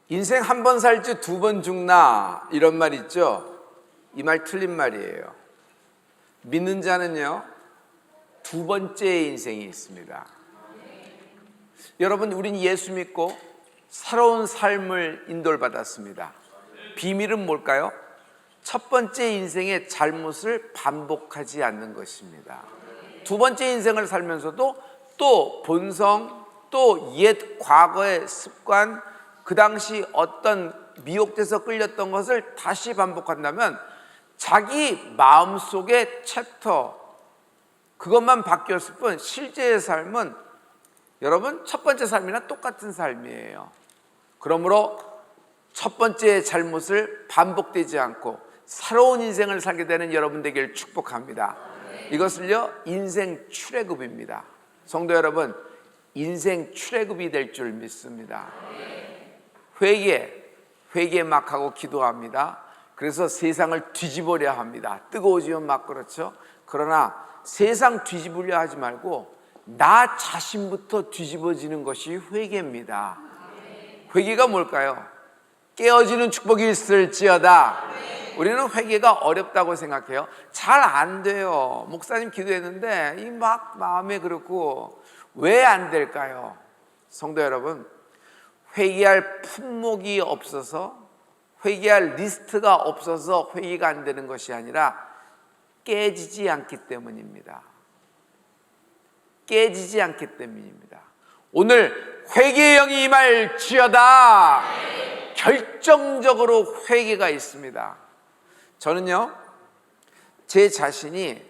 인생 한 번 살지 두 번 죽나 이런 말 있죠. 이 말 틀린 말이에요. 믿는 자는요 두 번째의 인생이 있습니다. 여러분, 우린 예수 믿고 새로운 삶을 인도를 받았습니다. 비밀은 뭘까요? 첫 번째 인생의 잘못을 반복하지 않는 것입니다. 두 번째 인생을 살면서도 또 본성, 또 옛 과거의 습관, 그 당시 어떤 미혹돼서 끌렸던 것을 다시 반복한다면 자기 마음속의 챕터, 그것만 바뀌었을 뿐 실제의 삶은 여러분 첫 번째 삶이나 똑같은 삶이에요. 그러므로 첫 번째의 잘못을 반복되지 않고 새로운 인생을 살게 되는 여러분 되기를 축복합니다. 이것을요 인생 출애굽입니다. 성도 여러분, 인생 출애굽이 될 줄 믿습니다. 회개 막 하고 기도합니다. 그래서 세상을 뒤집으려 합니다. 뜨거워지면 막 그렇죠. 그러나 세상 뒤집으려 하지 말고 나 자신부터 뒤집어지는 것이 회개입니다. 회개가 뭘까요? 깨어지는 축복이 있을지어다. 우리는 회개가 어렵다고 생각해요. 잘 안 돼요. 목사님 기도했는데 이 막 마음에 그렇고 왜 안 될까요? 성도 여러분, 회개할 품목이 없어서, 회개할 리스트가 없어서 회개가 안 되는 것이 아니라 깨지지 않기 때문입니다. 깨지지 않기 때문입니다. 오늘 회개의 영이 임할지어다. 결정적으로 회개가 있습니다. 저는요 제 자신이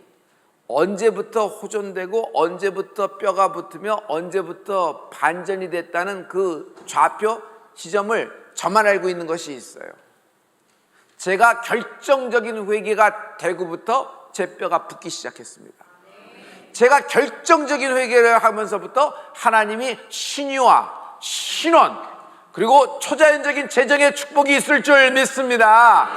언제부터 호전되고 언제부터 뼈가 붙으며 언제부터 반전이 됐다는 그 좌표 지점을 저만 알고 있는 것이 있어요. 제가 결정적인 회개가 되고부터 제 뼈가 붙기 시작했습니다. 제가 결정적인 회개를 하면서부터 하나님이 신유와 신원 그리고 초자연적인 재정의 축복이 있을 줄 믿습니다.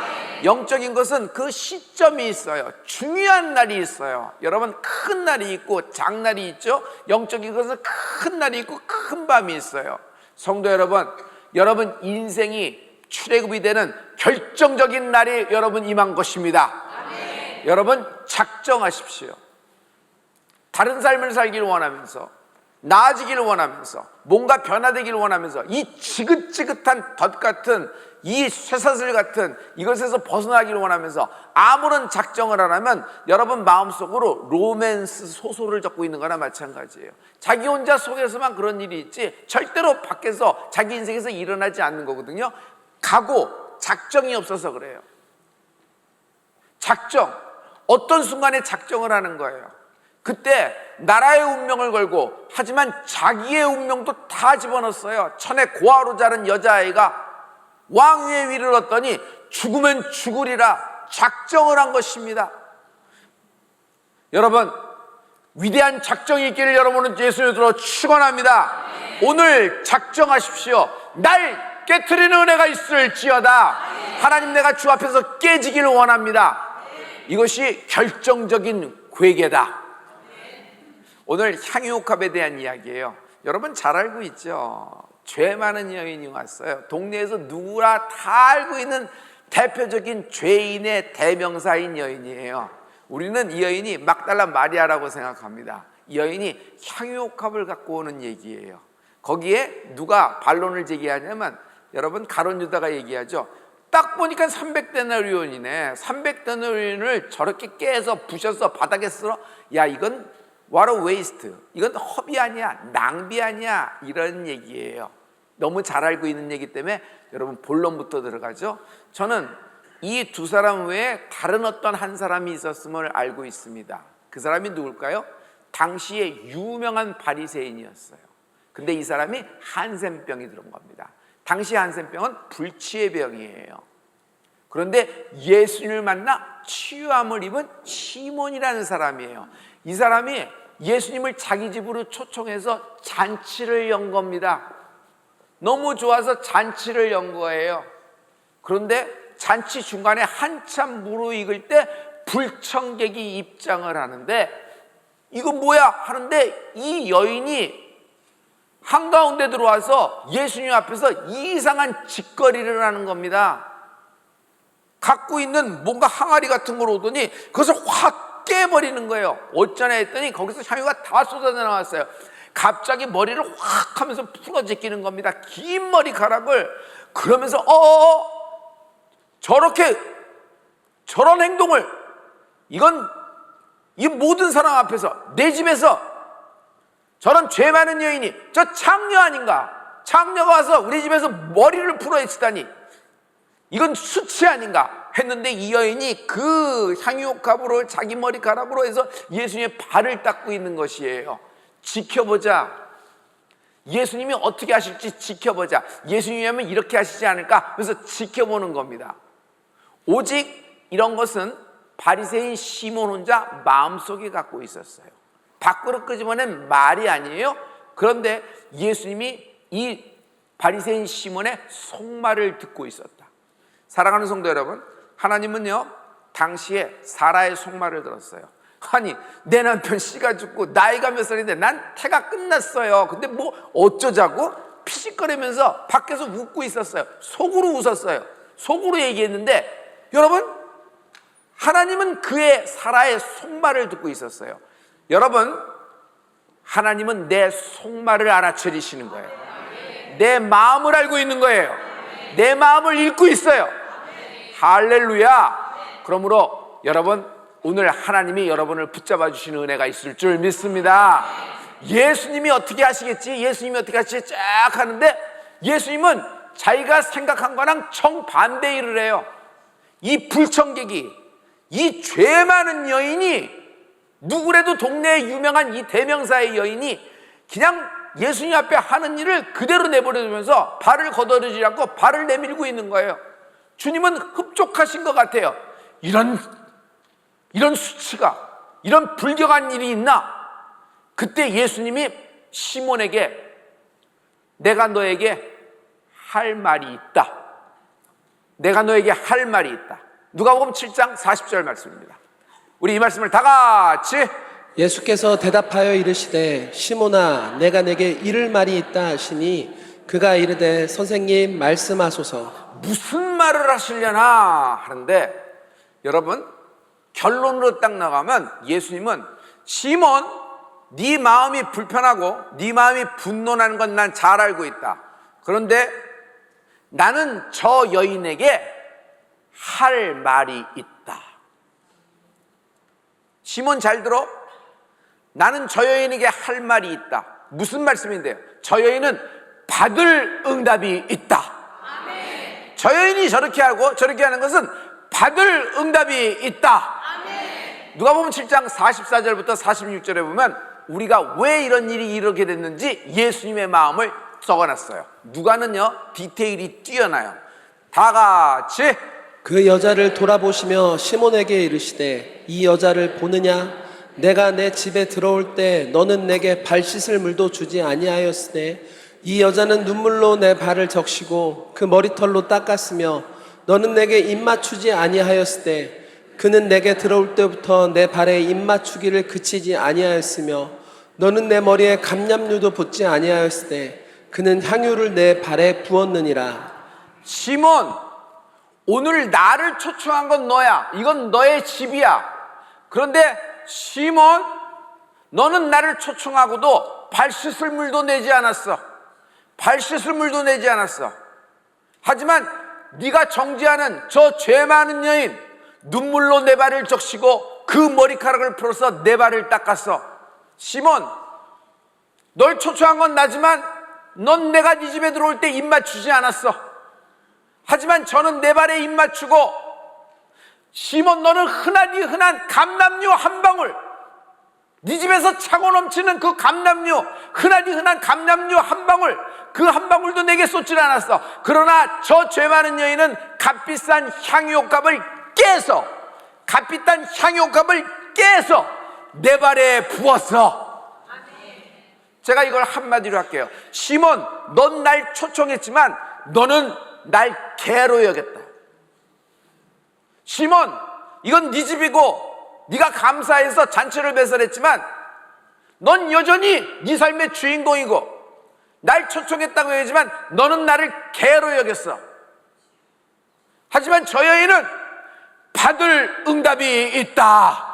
영적인 것은 그 시점이 있어요. 중요한 날이 있어요. 여러분, 큰 날이 있고 장날이 있죠. 영적인 것은 큰 날이 있고 큰 밤이 있어요. 성도 여러분, 여러분 인생이 출애굽이 되는 결정적인 날이 여러분 임한 것입니다. 아멘. 여러분 작정하십시오. 다른 삶을 살기를 원하면서, 나아지기를 원하면서, 뭔가 변화되기를 원하면서 이 지긋지긋한 덫 같은, 이 쇠사슬 같은 이것에서 벗어나기를 원하면서 아무런 작정을 안 하면 여러분 마음속으로 로맨스 소설을 적고 있는 거나 마찬가지예요. 자기 혼자 속에서만 그런 일이 있지 절대로 밖에서 자기 인생에서 일어나지 않는 거거든요. 각오, 작정이 없어서 그래요. 작정, 어떤 순간에 작정을 하는 거예요. 그때 나라의 운명을 걸고, 하지만 자기의 운명도 다 집어넣었어요. 천에 고아로 자란 여자아이가 왕위에 이르렀더니 죽으면 죽으리라 작정을 한 것입니다. 여러분, 위대한 작정이 있기를 여러분은 예수님으로 축원합니다. 오늘 작정하십시오. 날 깨트리는 은혜가 있을지어다. 하나님, 내가 주 앞에서 깨지기를 원합니다. 이것이 결정적인 회개다. 오늘 향유옥합에 대한 이야기예요. 여러분 잘 알고 있죠? 죄 많은 여인이 왔어요. 동네에서 누구나 다 알고 있는 대표적인 죄인의 대명사인 여인이에요. 우리는 이 여인이 막달라 마리아라고 생각합니다. 이 여인이 향유옥합을 갖고 오는 얘기예요. 거기에 누가 반론을 제기하냐면, 여러분 가룟 유다가 얘기하죠. 딱 보니까 300데나리온이네. 300데나리온을 저렇게 깨서 부셔서 바닥에 쓸어? 야, 이건 what a waste. 이건 허비 아니야, 낭비 아니야, 이런 얘기예요. 너무 잘 알고 있는 얘기 때문에 여러분 본론부터 들어가죠. 저는 이 두 사람 외에 다른 어떤 한 사람이 있었음을 알고 있습니다. 그 사람이 누굴까요? 당시에 유명한 바리새인이었어요. 근데 이 사람이 한센병이 들은 겁니다. 당시 한센병은 불치의 병이에요. 그런데 예수님을 만나 치유함을 입은 시몬이라는 사람이에요. 이 사람이 예수님을 자기 집으로 초청해서 잔치를 연 겁니다. 너무 좋아서 잔치를 연 거예요. 그런데 잔치 중간에 한참 무르익을 때 불청객이 입장을 하는데, 이거 뭐야 하는데 이 여인이 한가운데 들어와서 예수님 앞에서 이상한 짓거리를 하는 겁니다. 갖고 있는 뭔가 항아리 같은 걸 오더니 그것을 확 깨버리는 거예요. 어쩌나 했더니 거기서 향유가 다 쏟아져 나왔어요. 갑자기 머리를 확 하면서 풀어 제끼는 겁니다. 긴 머리카락을. 그러면서 저런 행동을, 이 모든 사람 앞에서, 내 집에서 저런 죄 많은 여인이 저 창녀 아닌가? 창녀가 와서 우리 집에서 머리를 풀어 헤치다니 이건 수치 아닌가? 했는데 이 여인이 그 향유옥합으로 자기 머리카락으로 해서 예수님의 발을 닦고 있는 것이에요. 지켜보자. 예수님이 어떻게 하실지 지켜보자. 예수님이 하면 이렇게 하시지 않을까? 그래서 지켜보는 겁니다. 오직 이런 것은 바리새인 시몬 혼자 마음속에 갖고 있었어요. 밖으로 끄집어낸 말이 아니에요. 그런데 예수님이 이 바리새인 시몬의 속말을 듣고 있었다. 사랑하는 성도 여러분, 하나님은요 당시에 사라의 속말을 들었어요. 아니, 내 남편 씨가 죽고 나이가 몇 살인데 난 태가 끝났어요. 근데 뭐 어쩌자고? 피식거리면서 밖에서 웃고 있었어요. 속으로 웃었어요. 속으로 얘기했는데, 여러분, 하나님은 그의 사라의 속말을 듣고 있었어요. 여러분, 하나님은 내 속말을 알아채리시는 거예요. 내 마음을 알고 있는 거예요. 내 마음을 읽고 있어요. 할렐루야. 그러므로 여러분, 오늘 하나님이 여러분을 붙잡아 주시는 은혜가 있을 줄 믿습니다. 예수님이 어떻게 하시겠지? 예수님이 어떻게 하시겠지? 쫙 하는데 예수님은 자기가 생각한 거랑 정반대 일을 해요. 이 불청객이, 이 죄 많은 여인이, 누구래도 동네에 유명한 이 대명사의 여인이 그냥 예수님 앞에 하는 일을 그대로 내버려두면서 발을 걷어들이지 않고 발을 내밀고 있는 거예요. 주님은 흡족하신 것 같아요. 이런 수치가, 이런 불경한 일이 있나? 그때 예수님이 시몬에게 내가 너에게 할 말이 있다. 내가 너에게 할 말이 있다. 누가복음 7장 40절 말씀입니다. 우리 이 말씀을 다 같이. 예수께서 대답하여 이르시되 시몬아 내가 내게 이를 말이 있다 하시니 그가 이르되 선생님 말씀하소서. 무슨 말을 하시려나 하는데, 여러분, 결론으로 딱 나가면 예수님은 시몬, 네 마음이 불편하고 네 마음이 분노하는 건 난 잘 알고 있다. 그런데 나는 저 여인에게 할 말이 있다. 시몬 잘 들어. 나는 저 여인에게 할 말이 있다. 무슨 말씀인데요? 저 여인은 받을 응답이 있다. 아멘. 저 여인이 저렇게 하고 저렇게 하는 것은 받을 응답이 있다. 아멘. 누가복음 7장 44절부터 46절에 보면 우리가 왜 이런 일이 이렇게 됐는지 예수님의 마음을 적어놨어요. 누가는요 디테일이 뛰어나요. 다 같이. 그 여자를 돌아보시며 시몬에게 이르시되 이 여자를 보느냐? 내가 내 집에 들어올 때 너는 내게 발 씻을 물도 주지 아니하였으되 이 여자는 눈물로 내 발을 적시고 그 머리털로 닦았으며 너는 내게 입 맞추지 아니하였으되 그는 내게 들어올 때부터 내 발에 입 맞추기를 그치지 아니하였으며 너는 내 머리에 감람류도 붓지 아니하였으되 그는 향유를 내 발에 부었느니라. 시몬, 오늘 나를 초청한 건 너야. 이건 너의 집이야. 그런데 시몬, 너는 나를 초청하고도 발 씻을 물도 내지 않았어. 발 씻을 물도 내지 않았어. 하지만 네가 정죄하는 저 죄 많은 여인, 눈물로 내 발을 적시고 그 머리카락을 풀어서 내 발을 닦았어. 시몬, 널 초청한 건 나지만 넌 내가 네 집에 들어올 때 입 맞추지 않았어. 하지만 저는 내 발에 입 맞추고, 시몬, 너는 흔한 감람류 한 방울, 네 집에서 차고 넘치는 그 감람류, 흔한 감람류 한 방울, 그 한 방울도 내게 쏟질 않았어. 그러나 저 죄 많은 여인은 값비싼 향유옥합을 깨서, 값비싼 향유옥합을 깨서 내 발에 부었어. 제가 이걸 한마디로 할게요. 시몬, 넌 날 초청했지만 너는 날 개로 여겼다. 시몬, 이건 네 집이고 네가 감사해서 잔치를 배설했지만 넌 여전히 네 삶의 주인공이고 날 초청했다고 얘기하지만 너는 나를 개로 여겼어. 하지만 저 여인은 받을 응답이 있다.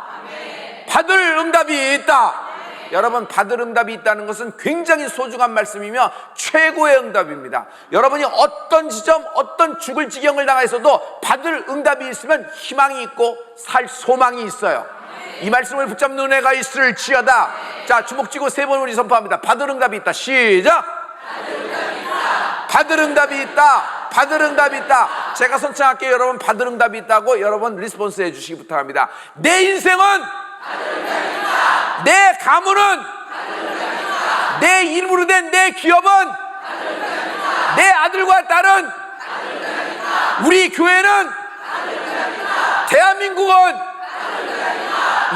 받을 응답이 있다. 여러분, 받을 응답이 있다는 것은 굉장히 소중한 말씀이며 최고의 응답입니다. 여러분이 어떤 지점, 어떤 죽을 지경을 당해서도 받을 응답이 있으면 희망이 있고 살 소망이 있어요. 이 말씀을 붙잡는 은혜가 있을지어다. 자, 주먹 쥐고 3번 우리 선포합니다. 받을 응답이 있다. 시작. 받을 응답이 있다. 받을 응답이 있다. 제가 선창할게요. 여러분, 받을 응답이 있다고 여러분 리스폰스 해주시기 부탁합니다. 내 인생은 내 가문은 내 이름으로 된 내 기업은 내 아들과 딸은 우리 교회는 대한민국은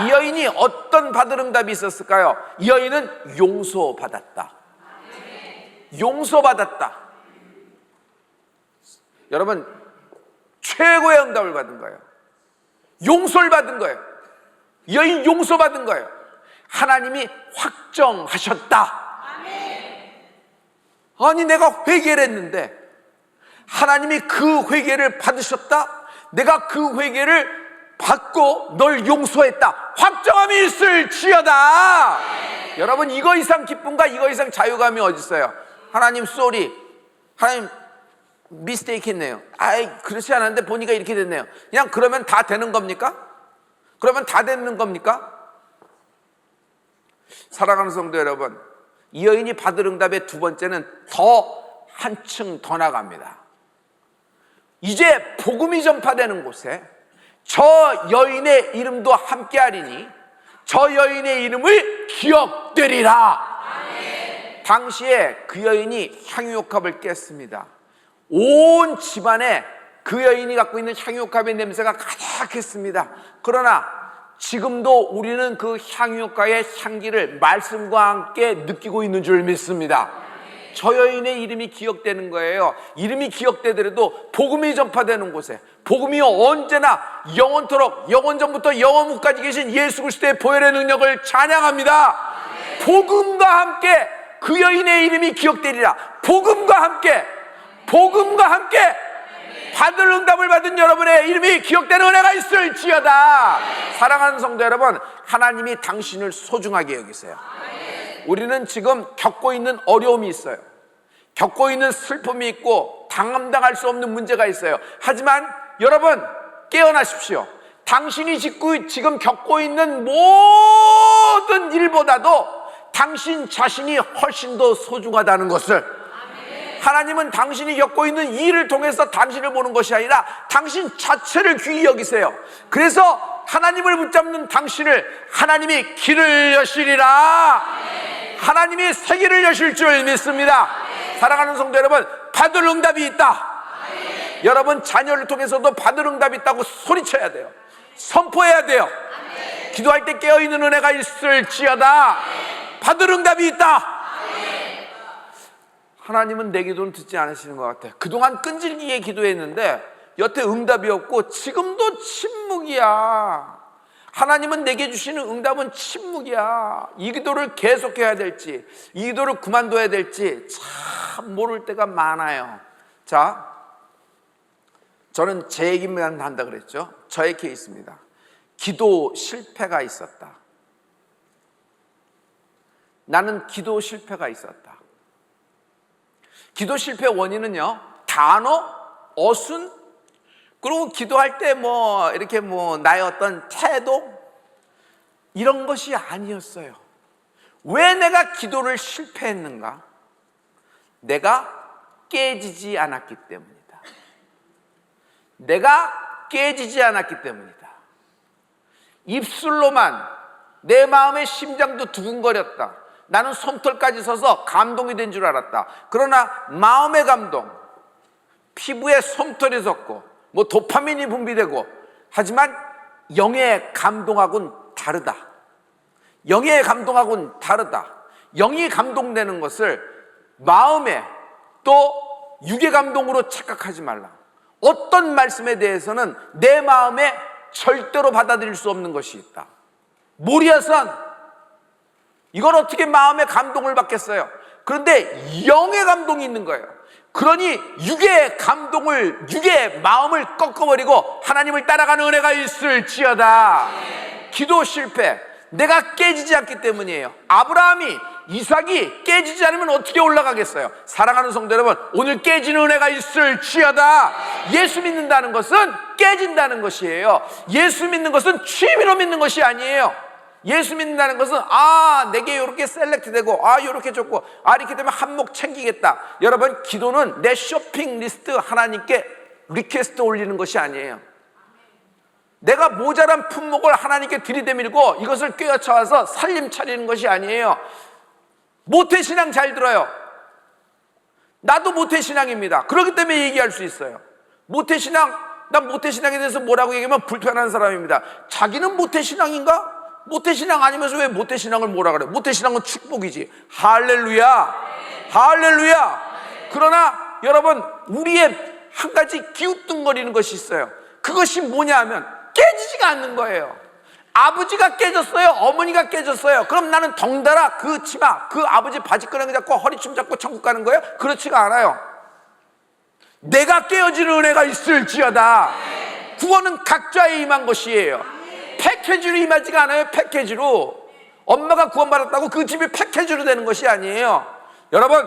이 여인이 어떤 받을 응답이 있었을까요? 이 여인은 용서받았다. 용서받았다. 여러분, 최고의 응답을 받은 거예요. 용서를 받은 거예요. 이 여인 용서받은 거예요. 하나님이 확정하셨다. 아니, 내가 회개를 했는데 하나님이 그 회개를 받으셨다. 내가 그 회개를 받고 널 용서했다. 확정함이 있을지어다. 여러분, 이거 이상 기쁨과 이거 이상 자유감이 어디 있어요? 하나님 쏘리, 하나님 미스테이크 했네요. 아이, 그렇지 않았는데 보니까 이렇게 됐네요. 그냥 그러면 다 되는 겁니까? 그러면 다 되는 겁니까? 사랑하는 성도 여러분, 이 여인이 받을 응답의 두 번째는 더 한층 더 나갑니다. 이제 복음이 전파되는 곳에 저 여인의 이름도 함께하리니 저 여인의 이름을 기억되리라. 당시에 그 여인이 향유옥합을 깼습니다. 온 집안에 그 여인이 갖고 있는 향유옥합의 냄새가 가득했습니다. 그러나 지금도 우리는 그 향유옥합의 향기를 말씀과 함께 느끼고 있는 줄 믿습니다. 저 여인의 이름이 기억되는 거예요. 이름이 기억되더라도 복음이 전파되는 곳에, 복음이 언제나 영원토록 영원전부터 영원후까지 계신 예수 그리스도의 보혈의 능력을 찬양합니다. 복음과 함께 그 여인의 이름이 기억되리라. 복음과 함께 받을 응답을 받은 여러분의 이름이 기억되는 은혜가 있을지어다. 사랑하는 성도 여러분, 하나님이 당신을 소중하게 여기세요. 우리는 지금 겪고 있는 어려움이 있어요. 겪고 있는 슬픔이 있고 감당할 수 없는 문제가 있어요. 하지만 여러분, 깨어나십시오. 당신이 지금 겪고 있는 모든 일보다도 당신 자신이 훨씬 더 소중하다는 것을, 하나님은 당신이 겪고 있는 이 일을 통해서 당신을 보는 것이 아니라 당신 자체를 귀히 여기세요. 그래서 하나님을 붙잡는 당신을 하나님이 길을 여시리라. 하나님이 세계를 여실 줄 믿습니다. 사랑하는 성도 여러분, 받을 응답이 있다. 여러분, 자녀를 통해서도 받을 응답이 있다고 소리쳐야 돼요. 선포해야 돼요. 기도할 때 깨어있는 은혜가 있을지어다. 받을 응답이 있다. 하나님은 내 기도는 듣지 않으시는 것 같아요. 그동안 끈질기게 기도했는데 여태 응답이 없고 지금도 침묵이야. 하나님은 내게 주시는 응답은 침묵이야. 이 기도를 계속해야 될지, 이 기도를 그만둬야 될지 참 모를 때가 많아요. 자, 저는 제 얘기만 한다 그랬죠. 저의 케이스입니다. 기도 실패가 있었다. 나는 기도 실패가 있었다. 기도 실패 원인은요, 단어, 어순, 그리고 기도할 때 이렇게 나의 어떤 태도, 이런 것이 아니었어요. 왜 내가 기도를 실패했는가? 내가 깨지지 않았기 때문이다. 내가 깨지지 않았기 때문이다. 입술로만 내 마음의 심장도 두근거렸다. 나는 솜털까지 서서 감동이 된 줄 알았다. 그러나 마음의 감동, 피부에 솜털이 섰고 도파민이 분비되고, 하지만 영의 감동하고는 다르다. 영의 감동하고는 다르다. 영이 감동되는 것을 마음에 또 육의 감동으로 착각하지 말라. 어떤 말씀에 대해서는 내 마음에 절대로 받아들일 수 없는 것이 있다. 모리아산, 이걸 어떻게 마음의 감동을 받겠어요? 그런데 영의 감동이 있는 거예요. 그러니 육의 감동을, 육의 마음을 꺾어버리고 하나님을 따라가는 은혜가 있을지어다. 기도 실패, 내가 깨지지 않기 때문이에요. 아브라함이, 이삭이 깨지지 않으면 어떻게 올라가겠어요? 사랑하는 성도 여러분, 오늘 깨지는 은혜가 있을지어다. 예수 믿는다는 것은 깨진다는 것이에요. 예수 믿는 것은 취미로 믿는 것이 아니에요. 예수 믿는다는 것은 내게 이렇게 셀렉트되고 이렇게 줬고 이렇게 되면 한몫 챙기겠다. 여러분, 기도는 내 쇼핑 리스트 하나님께 리퀘스트 올리는 것이 아니에요. 내가 모자란 품목을 하나님께 들이대밀고 이것을 꿰어쳐와서 살림 차리는 것이 아니에요. 모태신앙 잘 들어요. 나도 모태신앙입니다. 그렇기 때문에 얘기할 수 있어요. 모태신앙, 난 모태신앙에 대해서 뭐라고 얘기하면 불편한 사람입니다. 자기는 모태신앙인가? 모태신앙 아니면서 왜 모태신앙을 뭐라 그래? 모태신앙은 축복이지. 할렐루야, 할렐루야. 그러나 여러분, 우리의 한 가지 기웃뚱거리는 것이 있어요. 그것이 뭐냐 하면 깨지지가 않는 거예요. 아버지가 깨졌어요, 어머니가 깨졌어요. 그럼 나는 덩달아 그 치마, 그 아버지 바지끄러기 잡고 허리춤 잡고 천국 가는 거예요? 그렇지가 않아요. 내가 깨어지는 은혜가 있을지어다. 구원은 각자에 임한 것이에요. 패키지로 임하지가 않아요. 패키지로. 엄마가 구원받았다고 그 집이 패키지로 되는 것이 아니에요. 여러분,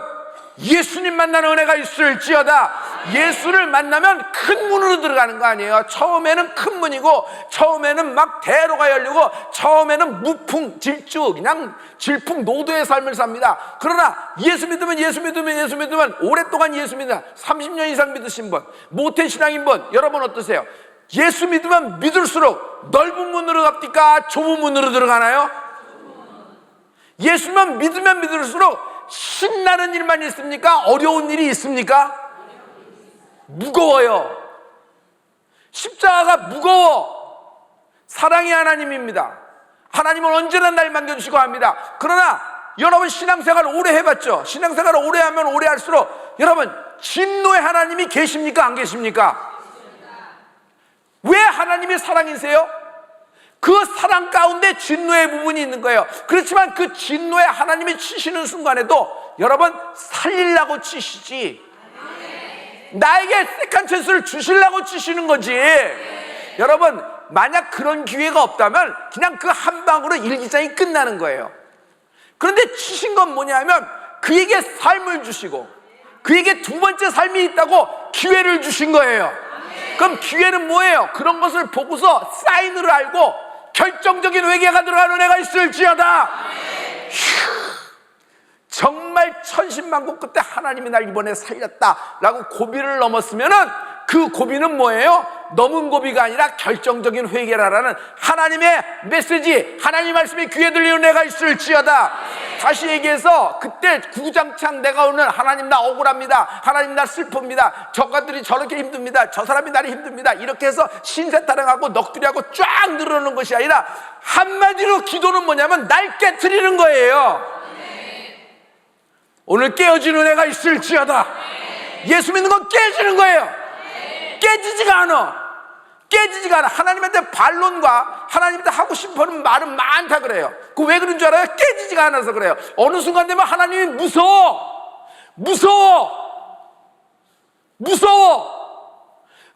예수님 만나는 은혜가 있을지어다. 예수를 만나면 큰 문으로 들어가는 거 아니에요. 처음에는 큰 문이고, 처음에는 막 대로가 열리고, 처음에는 무풍질주, 그냥 질풍노도의 삶을 삽니다. 그러나 예수 믿으면 오랫동안 예수 믿으면 30년 이상 믿으신 분, 모태신앙인 분, 여러분 어떠세요? 예수 믿으면 믿을수록 넓은 문으로 갑니까? 좁은 문으로 들어가나요? 예수만 믿으면 믿을수록 신나는 일만 있습니까? 어려운 일이 있습니까? 무거워요. 십자가가 무거워. 사랑의 하나님입니다. 하나님은 언제나 날 맡겨주시고 합니다. 그러나 여러분, 신앙생활 오래 해봤죠? 신앙생활 오래 하면 오래 할수록 여러분, 진노의 하나님이 계십니까? 안 계십니까? 왜 하나님이 사랑이세요? 그 사랑 가운데 진노의 부분이 있는 거예요. 그렇지만 그 진노에 하나님이 치시는 순간에도 여러분, 살리려고 치시지, 나에게 세컨 찬스를 주시려고 치시는 거지. 여러분, 만약 그런 기회가 없다면 그냥 그 한 방으로 일기장이 끝나는 거예요. 그런데 치신 건 뭐냐면 그에게 삶을 주시고 그에게 두 번째 삶이 있다고 기회를 주신 거예요. 그럼 기회는 뭐예요? 그런 것을 보고서 사인으로 알고 결정적인 회개가 들어가는 은혜가 있을지어다. 정말 천신만고 끝에 하나님이 날 이번에 살렸다라고 고비를 넘었으면은 그 고비는 뭐예요? 넘은 고비가 아니라 결정적인 회개라라는 하나님의 메시지, 하나님 말씀이 귀에 들리는 은혜가 있을지어다. 다시 얘기해서 그때 구장창 내가 오늘 하나님 나 억울합니다, 하나님 나 슬픕니다, 저것들이 저렇게 힘듭니다, 저 사람이 나를 힘듭니다, 이렇게 해서 신세 타령하고 넋두리하고 쫙 늘어놓는 것이 아니라 한마디로 기도는 뭐냐면 날 깨트리는 거예요. 오늘 깨어지는 은혜가 있을지어다. 예수 믿는 건 깨지는 거예요. 깨지지가 않아. 깨지지가 않아. 하나님한테 반론과 하나님한테 하고 싶은 말은 많다 그래요. 그 왜 그런 줄 알아요? 깨지지가 않아서 그래요. 어느 순간 되면 하나님이 무서워.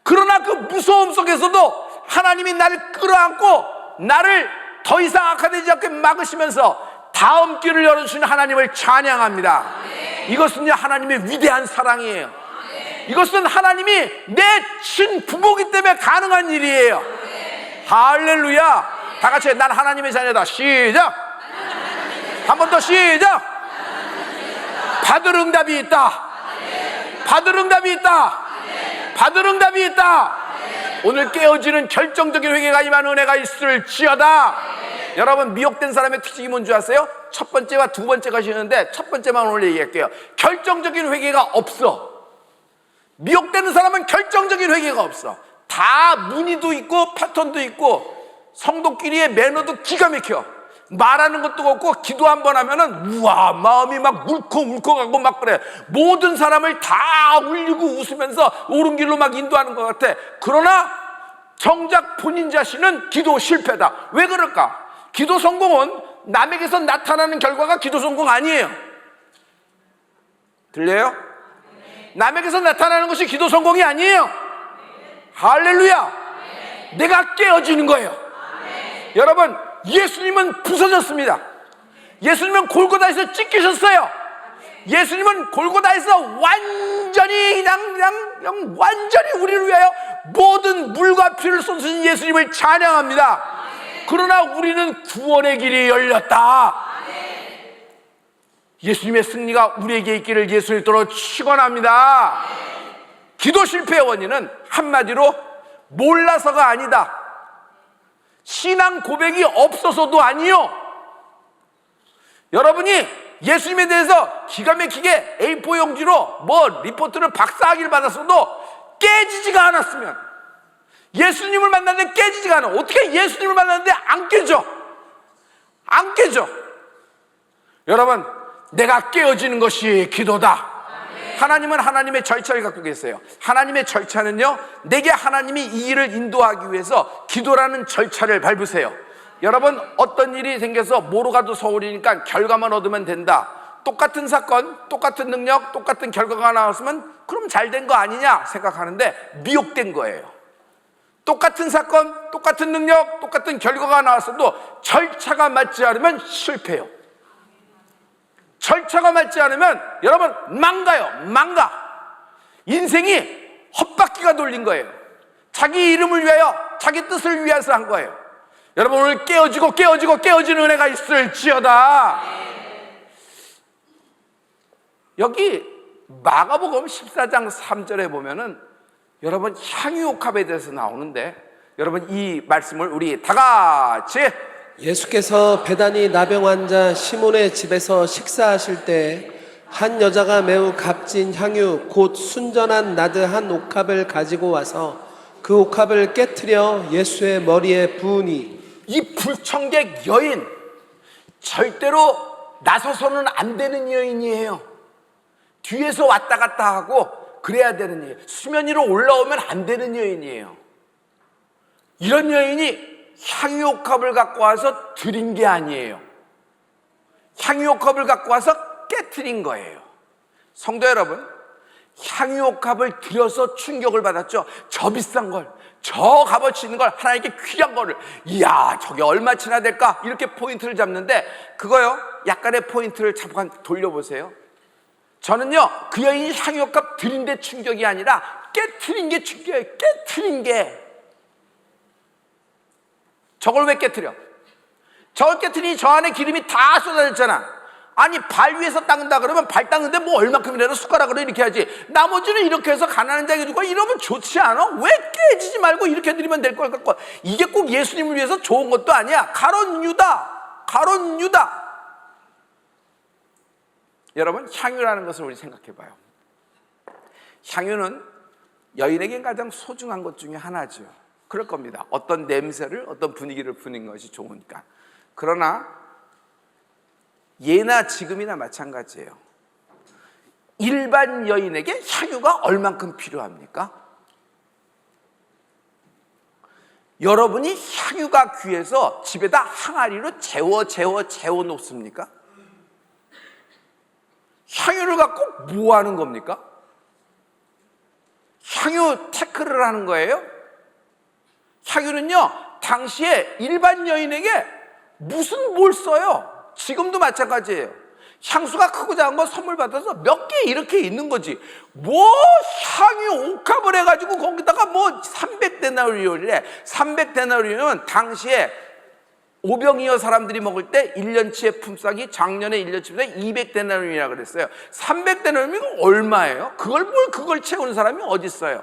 그러나 그 무서움 속에서도 하나님이 나를 끌어안고 나를 더 이상 악화되지 않게 막으시면서 다음 길을 열어주신 하나님을 찬양합니다. 이것은요, 하나님의 위대한 사랑이에요. 이것은 하나님이 내 친부모이기 때문에 가능한 일이에요. 할렐루야. 다 같이 난 하나님의 자녀다. 시작. 한 번 더 시작. 받을 응답이 있다. 받을 응답이 있다. 받을 응답이 있다. 오늘 깨어지는 결정적인 회개가 임하는 은혜가 있을지어다. 여러분, 미혹된 사람의 특징이 뭔지 아세요? 첫 번째와 두 번째가 쉬는데 첫 번째만 오늘 얘기할게요. 결정적인 회개가 없어. 미혹되는 사람은 결정적인 회개가 없어. 다 무늬도 있고 패턴도 있고 성도끼리의 매너도 기가 막혀. 말하는 것도 없고 기도 한 번 하면은 우와, 마음이 막 울컥울컥하고 막 그래. 모든 사람을 다 울리고 웃으면서 옳은 길로 막 인도하는 것 같아. 그러나 정작 본인 자신은 기도 실패다. 왜 그럴까? 기도 성공은 남에게서 나타나는 결과가 기도 성공 아니에요. 들려요? 남에게서 나타나는 것이 기도 성공이 아니에요. 할렐루야. 내가 깨어지는 거예요. 여러분, 예수님은 부서졌습니다. 예수님은 골고다에서 찢기셨어요. 예수님은 골고다에서 완전히 그냥 완전히 우리를 위하여 모든 물과 피를 쏟으신 예수님을 찬양합니다. 그러나 우리는 구원의 길이 열렸다. 예수님의 승리가 우리에게 있기를 예수를 들어 축원합니다. 기도 실패의 원인은 한마디로 몰라서가 아니다. 신앙 고백이 없어서도 아니요. 여러분이 예수님에 대해서 기가 막히게 A4 용지로 리포트를 박사학위를 받았어도 깨지지가 않았으면, 예수님을 만났는데 깨지지가 않아. 어떻게 예수님을 만났는데 안 깨져? 안 깨져. 여러분, 내가 깨어지는 것이 기도다. 하나님은 하나님의 절차를 갖고 계세요. 하나님의 절차는요, 내게 하나님이 이 일을 인도하기 위해서 기도라는 절차를 밟으세요. 여러분, 어떤 일이 생겨서 뭐로 가도 서울이니까 결과만 얻으면 된다. 똑같은 사건, 똑같은 능력, 똑같은 결과가 나왔으면 그럼 잘 된 거 아니냐 생각하는데 미혹된 거예요. 똑같은 사건, 똑같은 능력, 똑같은 결과가 나왔어도 절차가 맞지 않으면 실패해요. 절차가 맞지 않으면 여러분 망가요. 망가. 인생이 헛바퀴가 돌린 거예요. 자기 이름을 위하여, 자기 뜻을 위해서 한 거예요. 여러분, 오늘 깨어지는 은혜가 있을지어다. 여기 마가복음 14장 3절에 보면은 여러분 향유옥합에 대해서 나오는데, 여러분 이 말씀을 우리 다 같이, 예수께서 베다니 나병 환자 시몬의 집에서 식사하실 때 한 여자가 매우 값진 향유 곧 순전한 나드 한 옥합을 가지고 와서 그 옥합을 깨트려 예수의 머리에 부으니, 이 불청객 여인 절대로 나서서는 안 되는 여인이에요. 뒤에서 왔다 갔다 하고 그래야 되는 여인, 수면 위로 올라오면 안 되는 여인이에요. 이런 여인이 향유옥합을 갖고 와서 드린 게 아니에요. 향유옥합을 갖고 와서 깨트린 거예요. 성도 여러분, 향유옥합을 들여서 충격을 받았죠. 저 비싼 걸, 저 값어치 있는 걸, 하나님께 귀한 거를, 이야 저게 얼마치나 될까, 이렇게 포인트를 잡는데, 그거요 약간의 포인트를 잠깐 돌려보세요. 저는요 그 여인이 향유옥합 드린 데 충격이 아니라 깨트린 게 충격이에요. 깨트린 게. 저걸 왜 깨트려? 저걸 깨트리니 저 안에 기름이 다 쏟아졌잖아. 아니 발 위에서 닦는다 그러면 발 닦는데 뭐 얼마큼이라도 숟가락으로 이렇게 하지, 나머지는 이렇게 해서 가난한 자에게 주고 이러면 좋지 않아? 왜 깨지지 말고 이렇게 드리면 될 걸 갖고. 이게 꼭 예수님을 위해서 좋은 것도 아니야. 가론 유다. 여러분, 향유라는 것을 우리 생각해 봐요. 향유는 여인에겐 가장 소중한 것 중에 하나죠. 그럴 겁니다. 어떤 냄새를, 어떤 분위기를 푸는 것이 좋으니까. 그러나 예나 지금이나 마찬가지예요. 일반 여인에게 향유가 얼만큼 필요합니까? 여러분이 향유가 귀해서 집에다 항아리로 재워 놓습니까? 향유를 갖고 뭐 하는 겁니까? 향유 테크를 하는 거예요? 향유는요 당시에 일반 여인에게 무슨 뭘 써요? 지금도 마찬가지예요. 향수가 크고 작은 거 선물 받아서 몇 개 이렇게 있는 거지. 뭐 향유 옥합을 해가지고 거기다가 뭐 300데나리온이래. 300데나리온은 당시에 오병이어 사람들이 먹을 때 1년치의 품삯이 작년에 1년치 품삯이 200데나리온이라고 그랬어요. 300데나리온이면 얼마예요? 그걸 채우는 사람이 어디 있어요?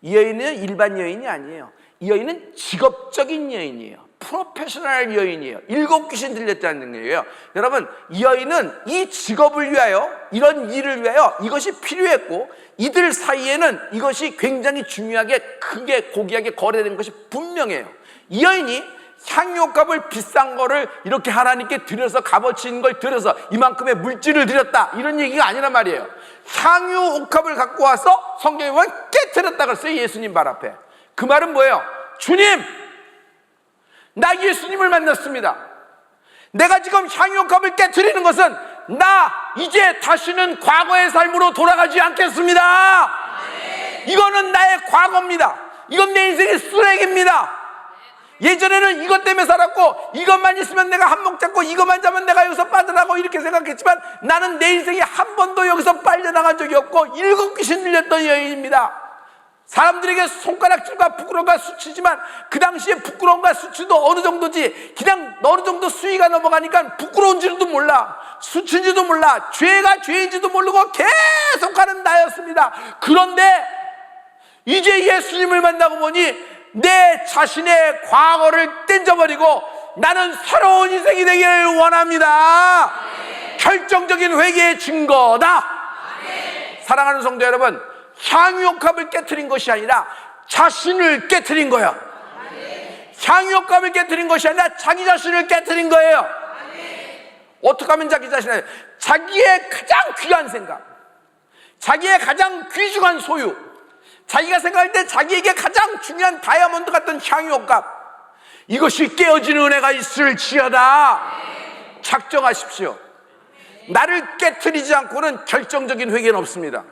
이 여인은 일반 여인이 아니에요. 이 여인은 직업적인 여인이에요. 프로페셔널 여인이에요. 7 귀신 들렸다는 얘기예요. 여러분, 이 여인은 이 직업을 위하여, 이런 일을 위하여 이것이 필요했고, 이들 사이에는 이것이 굉장히 중요하게 크게 고귀하게 거래된 것이 분명해요. 이 여인이 향유옥합을 비싼 거를 이렇게 하나님께 드려서 값어치 있는 걸 드려서 이만큼의 물질을 드렸다, 이런 얘기가 아니란 말이에요. 향유옥합을 갖고 와서 성경에 보면 깨트렸다 그랬어요. 예수님 발 앞에. 그 말은 뭐예요? 주님, 나 예수님을 만났습니다. 내가 지금 향유옥합을 깨트리는 것은 나 이제 다시는 과거의 삶으로 돌아가지 않겠습니다. 이거는 나의 과거입니다. 이건 내 인생의 쓰레기입니다. 예전에는 이것 때문에 살았고, 이것만 있으면 내가 한몫 잡고, 이것만 잡으면 내가 여기서 빠져나가고 이렇게 생각했지만, 나는 내 인생에 한 번도 여기서 빨려나간 적이 없고 7 귀신 들렸던 여인입니다. 사람들에게 손가락질과 부끄러움과 수치지만 그 당시에 부끄러움과 수치도 어느 정도지, 그냥 어느 정도 수위가 넘어가니까 부끄러운지도 몰라, 수치인지도 몰라, 죄가 죄인지도 모르고 계속하는 나였습니다. 그런데 이제 예수님을 만나고 보니 내 자신의 과거를 던져버리고 나는 새로운 인생이 되기를 원합니다. 결정적인 회개의 증거다. 사랑하는 성도 여러분, 향유옥합을 깨트린 것이 아니라 자신을 깨트린 거예요. 향유옥합을 깨트린 것이 아니라 자기 자신을 깨트린 거예요. 어떻게 하면 자기 자신을, 자기의 가장 귀한 생각, 자기의 가장 귀중한 소유, 자기가 생각할 때 자기에게 가장 중요한 다이아몬드 같은 향유옥합, 이것이 깨어지는 은혜가 있을지어다. 작정하십시오. 나를 깨트리지 않고는 결정적인 회개는 없습니다.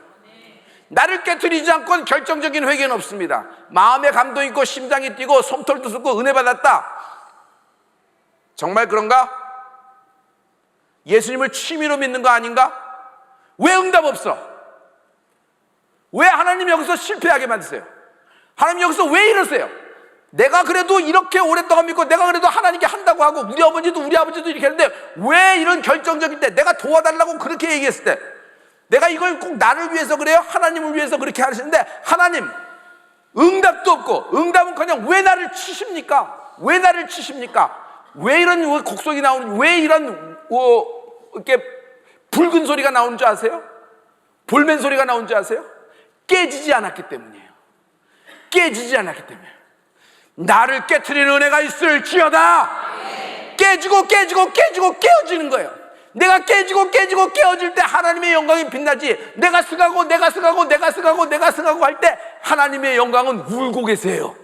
나를 깨트리지 않고는 결정적인 회개는 없습니다. 마음에 감동 있고 심장이 뛰고 솜털도 쏟고 은혜 받았다. 정말 그런가? 예수님을 취미로 믿는 거 아닌가? 왜 응답 없어? 왜 하나님 여기서 실패하게 만드세요? 하나님 여기서 왜 이러세요? 내가 그래도 이렇게 오랫동안 믿고, 내가 그래도 하나님께 한다고 하고, 우리 어머니도 우리 아버지도 이렇게 했는데 왜 이런 결정적일 때, 내가 도와달라고 그렇게 얘기했을 때, 내가 이걸 꼭 나를 위해서 그래요? 하나님을 위해서 그렇게 하시는데 하나님 응답도 없고, 응답은커녕 왜 나를 치십니까? 왜 나를 치십니까? 왜 이런 곡성이 나오는지, 왜 이런 이렇게 붉은 소리가 나오는 줄 아세요? 볼멘 소리가 나오는 줄 아세요? 깨지지 않았기 때문이에요. 깨지지 않았기 때문에. 나를 깨트리는 은혜가 있을지어다. 깨지고 깨어지는 거예요. 내가 깨지고 깨어질 때 하나님의 영광이 빛나지, 내가 승하고 할 때 하나님의 영광은 울고 계세요.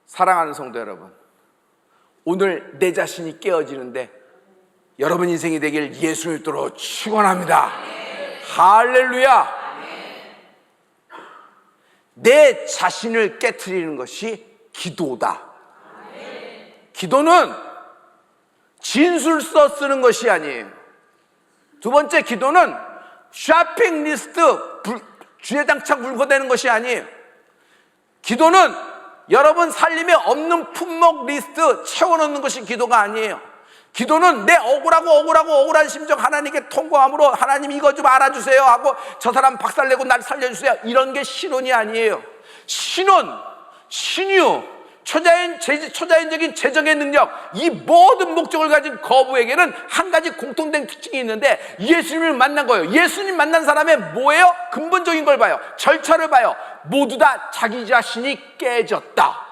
사랑하는 성도 여러분, 오늘 내 자신이 깨어지는데 여러분 인생이 되길 예수 믿도록 축원합니다. 할렐루야. 내 자신을 깨트리는 것이 기도다. 기도는 진술서 쓰는 것이 아니에요. 두 번째, 기도는 쇼핑 리스트 주차장 물고 대는 것이 아니에요. 기도는 여러분 살림에 없는 품목 리스트 채워넣는 것이 기도가 아니에요. 기도는 내 억울한 심정 하나님께 통보함으로, 하나님 이거 좀 알아주세요 하고, 저 사람 박살내고 날 살려주세요, 이런 게 신혼이 아니에요. 신유, 초자연적인 재정의 능력, 이 모든 목적을 가진 거부에게는 한 가지 공통된 특징이 있는데, 예수님을 만난 거예요. 예수님 만난 사람의 뭐예요? 근본적인 걸 봐요. 절차를 봐요. 모두 다 자기 자신이 깨졌다.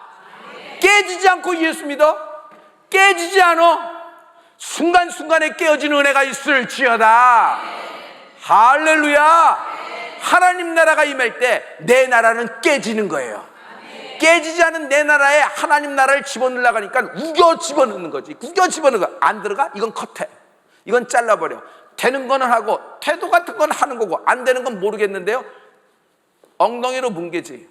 깨지지 않고 예수 믿어? 깨지지 않아? 순간순간에 깨어지는 은혜가 있을지어다. 할렐루야. 하나님 나라가 임할 때 내 나라는 깨지는 거예요. 깨지지 않은 내 나라에 하나님 나라를 집어넣으려고 하니까 우겨 집어넣는 거지. 우겨 집어넣는 거. 안 들어가? 이건 컷해. 이건 잘라버려. 되는 거는 하고, 태도 같은 건 하는 거고, 안 되는 건 모르겠는데요, 엉덩이로 뭉개지.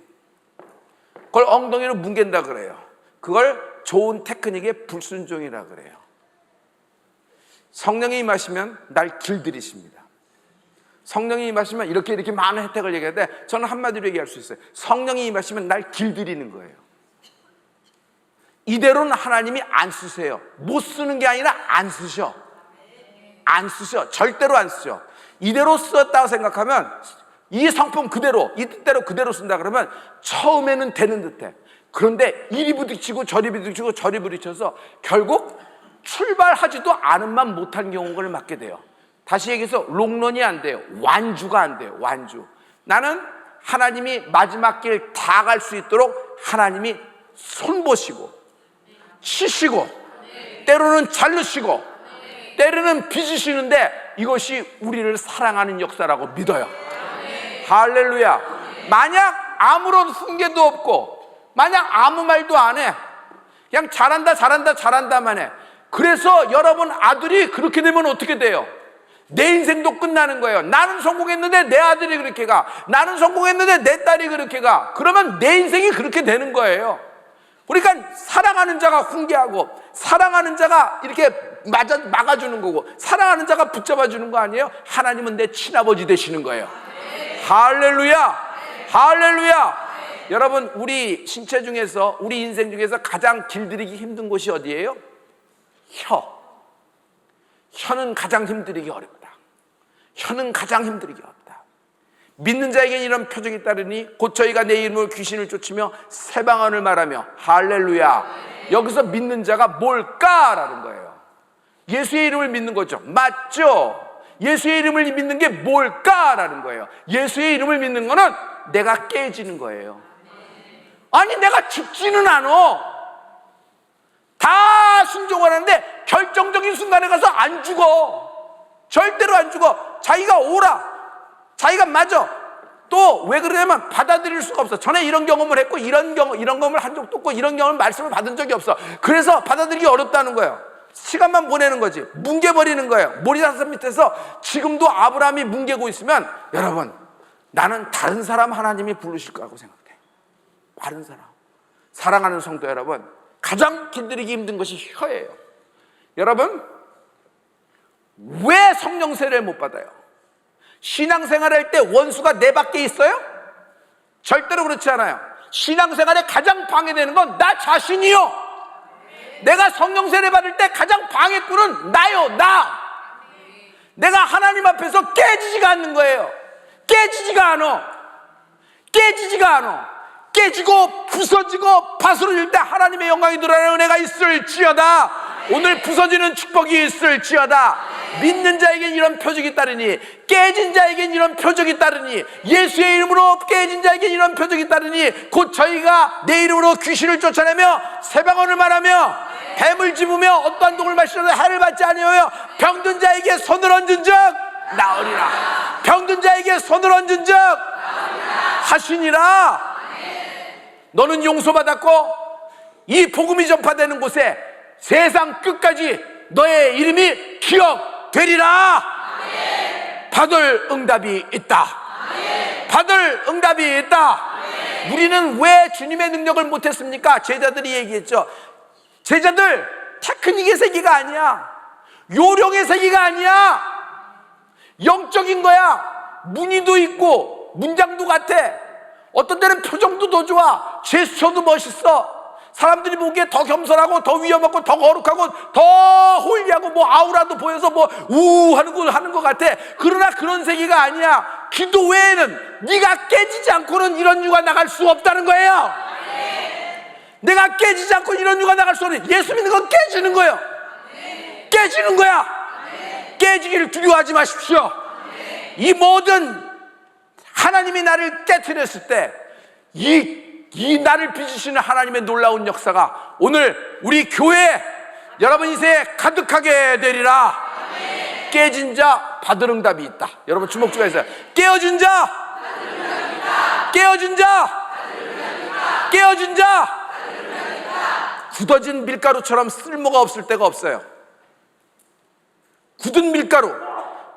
그걸 엉덩이로 뭉갠다 그래요. 그걸 좋은 테크닉의 불순종이라 그래요. 성령이 임하시면 날 길들이십니다. 성령이 임하시면 이렇게 많은 혜택을 얘기하는데, 저는 한마디로 얘기할 수 있어요. 성령이 임하시면 날 길들이는 거예요. 이대로는 하나님이 안 쓰세요. 못 쓰는 게 아니라 안 쓰셔. 절대로 안 쓰셔. 이대로 쓰었다고 생각하면, 이 성품 그대로, 이 뜻대로 그대로 쓴다 그러면 처음에는 되는 듯해. 그런데 이리 부딪히고 저리 부딪혀서 결국 출발하지도 않은만 못한 경우를 맞게 돼요. 다시 얘기해서 롱런이 안 돼요. 완주가 안 돼요. 완주. 나는 하나님이 마지막 길 다 갈 수 있도록 하나님이 손보시고 치시고 때로는 자르시고 때로는 빚으시는데, 이것이 우리를 사랑하는 역사라고 믿어요. 할렐루야. 만약 아무런 훈계도 없고, 만약 아무 말도 안 해, 그냥 잘한다만 해. 그래서 여러분 아들이 그렇게 되면 어떻게 돼요? 내 인생도 끝나는 거예요. 나는 성공했는데 내 아들이 그렇게 가. 나는 성공했는데 내 딸이 그렇게 가. 그러면 내 인생이 그렇게 되는 거예요. 그러니까 사랑하는 자가 훈계하고, 사랑하는 자가 이렇게 막아주는 거고, 사랑하는 자가 붙잡아주는 거 아니에요? 하나님은 내 친아버지 되시는 거예요. 할렐루야! 할렐루야! 여러분, 우리 신체 중에서, 우리 인생 중에서 가장 길들이기 힘든 곳이 어디예요? 혀는 가장 힘들이기 어렵다. 혀는 가장 힘들이기 어렵다. 믿는 자에게 이런 표적이 따르니 곧 저희가 내 이름으로 귀신을 쫓으며 새 방언을 말하며, 할렐루야. 여기서 믿는 자가 뭘까라는 거예요. 예수의 이름을 믿는 거죠. 맞죠? 예수의 이름을 믿는 게 뭘까라는 거예요. 예수의 이름을 믿는 거는 내가 깨지는 거예요. 아니, 내가 죽지는 않아. 다 순종을 하는데 결정적인 순간에 가서 안 죽어. 절대로 안 죽어. 자기가 오라, 자기가 맞아. 또 왜 그러냐면 받아들일 수가 없어. 전에 이런 경험을 했고 이런 경험을 한 적도 없고 이런 경험을 말씀을 받은 적이 없어. 그래서 받아들이기 어렵다는 거예요. 시간만 보내는 거지. 뭉개버리는 거예요. 모리사산 밑에서 지금도 아브라함이 뭉개고 있으면, 여러분, 나는 다른 사람 하나님이 부르실 거라고 생각해. 다른 사람. 사랑하는 성도 여러분, 가장 길들이기 힘든 것이 혀예요. 여러분, 왜 성령세례를 못 받아요? 신앙생활할 때 원수가 내 밖에 있어요? 절대로 그렇지 않아요. 신앙생활에 가장 방해되는 건 나 자신이요. 내가 성령세례 받을 때 가장 방해꾼은 나요. 내가 하나님 앞에서 깨지지가 않는 거예요. 깨지지가 않아. 깨지고 부서지고 파스러질 때 하나님의 영광이 드러나는 은혜가 있을지어다. 오늘 부서지는 축복이 있을지어다. 믿는 자에겐 이런 표적이 따르니, 깨진 자에겐 이런 표적이 따르니, 예수의 이름으로 깨진 자에겐 이런 표적이 따르니, 곧 저희가 내 이름으로 귀신을 쫓아내며 새 방언을 말하며 뱀을 집으며 어떠한 독을 마시려도 해를 받지 아니하여 병든 자에게 손을 얹은 적 나으리라. 병든 자에게 손을 얹은 적 하시니라. 너는 용서받았고 이 복음이 전파되는 곳에 세상 끝까지 너의 이름이 기억되리라. 받을 응답이 있다. 받을 응답이 있다. 우리는 왜 주님의 능력을 못했습니까? 제자들이 얘기했죠. 제자들, 테크닉의 세계가 아니야. 요령의 세계가 아니야. 영적인 거야. 무늬도 있고 문장도 같아. 어떤 때는 표정도 더 좋아. 제스처도 멋있어. 사람들이 보기에 더 겸손하고 더 위험하고 더 거룩하고 더 홀리하고 뭐 아우라도 보여서 뭐 하는 것 같아. 그러나 그런 세계가 아니야. 기도 외에는 네가 깨지지 않고는 이런 유가 나갈 수 없다는 거예요. 내가 깨지지 않고 이런 유가 나갈 수 없는, 예수 믿는 건 깨지는 거예요. 깨지는 거야. 깨지기를 두려워하지 마십시오. 이 모든 하나님이 나를 깨트렸을 때 이 나를 빚으시는 하나님의 놀라운 역사가 오늘 우리 교회 여러분 인생에 가득하게 되리라. 깨진 자 받을 응답이 있다. 여러분 주목주가 있어요. 깨어진 자, 깨어진 자, 깨어진 자. 굳어진 밀가루처럼 쓸모가 없을 때가 없어요. 굳은 밀가루,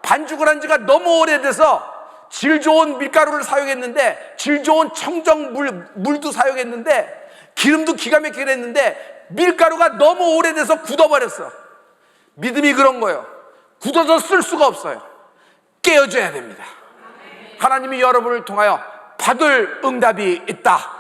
반죽을 한 지가 너무 오래돼서 질 좋은 밀가루를 사용했는데, 질 좋은 청정 물도 사용했는데, 기름도 기가 막히게 했는데 밀가루가 너무 오래돼서 굳어버렸어. 믿음이 그런 거예요. 굳어서 쓸 수가 없어요. 깨어져야 됩니다. 하나님이 여러분을 통하여 받을 응답이 있다.